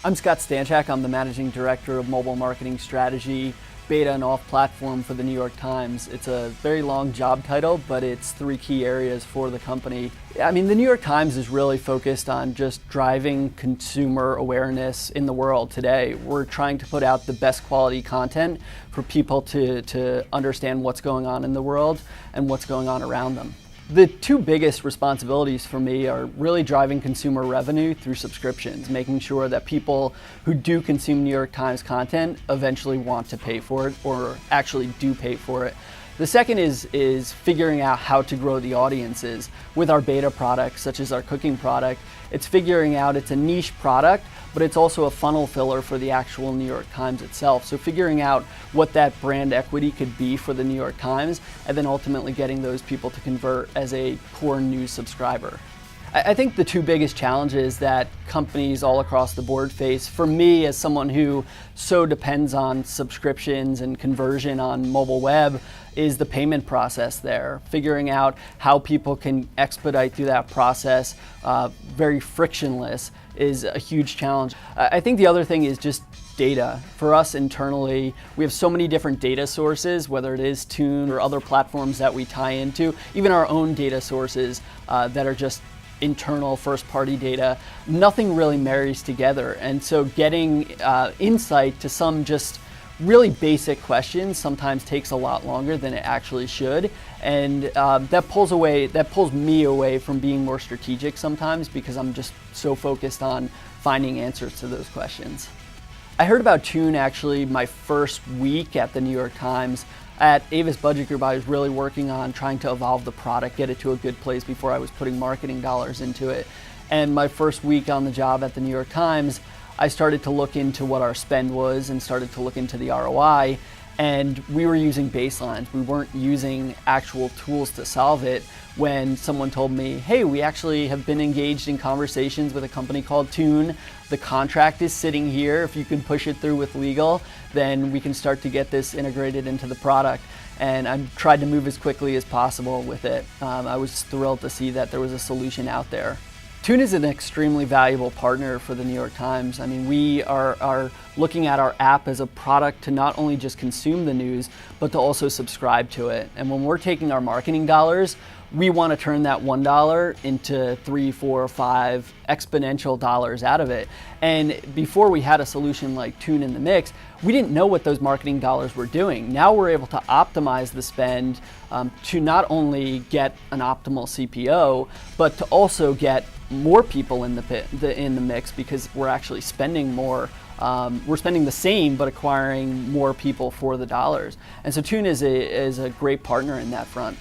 I'm Scott Stanchak. I'm the Managing Director of Mobile Marketing Strategy, Beta and Off-Platform for the New York Times. It's a very long job title, but it's 3 key areas for the company. I mean, the New York Times is really focused on just driving consumer awareness in the world today. We're trying to put out the best quality content for people to understand what's going on in the world and what's going on around them. The 2 biggest responsibilities for me are really driving consumer revenue through subscriptions, making sure that people who do consume New York Times content eventually want to pay for it or actually do pay for it. The second is figuring out how to grow the audiences. With our beta products, such as our cooking product, it's figuring out it's a niche product, but it's also a funnel filler for the actual New York Times itself. So figuring out what that brand equity could be for the New York Times, and then ultimately getting those people to convert as a core news subscriber. I think the 2 biggest challenges that companies all across the board face, for me as someone who so depends on subscriptions and conversion on mobile web, is the payment process there. Figuring out how people can expedite through that process, very frictionless, is a huge challenge. I think the other thing is just data. For us internally, we have so many different data sources, whether it is Tune or other platforms that we tie into, even our own data sources that are just internal first-party data. Nothing really marries together, and so getting insight to some just really basic questions sometimes takes a lot longer than it actually should, and that pulls me away from being more strategic sometimes because I'm just so focused on finding answers to those questions. I heard about Tune actually my first week at the New York Times. At Avis Budget Group, I was really working on trying to evolve the product, get it to a good place before I was putting marketing dollars into it. And my first week on the job at the New York Times, I started to look into what our spend was and started to look into the ROI. And we were using baselines. We weren't using actual tools to solve it when someone told me, hey, we actually have been engaged in conversations with a company called Tune. The contract is sitting here. If you can push it through with legal, then we can start to get this integrated into the product. And I tried to move as quickly as possible with it. I was thrilled to see that there was a solution out there. Tune is an extremely valuable partner for the New York Times. I mean, we are looking at our app as a product to not only just consume the news, but to also subscribe to it. And when we're taking our marketing dollars, we want to turn that $1 into 3, 4, 5 exponential dollars out of it. And before we had a solution like Tune in the mix, we didn't know what those marketing dollars were doing. Now we're able to optimize the spend to not only get an optimal CPO, but to also get more people in the mix because we're actually spending more. We're spending the same, but acquiring more people for the dollars. And so Tune is a great partner in that front.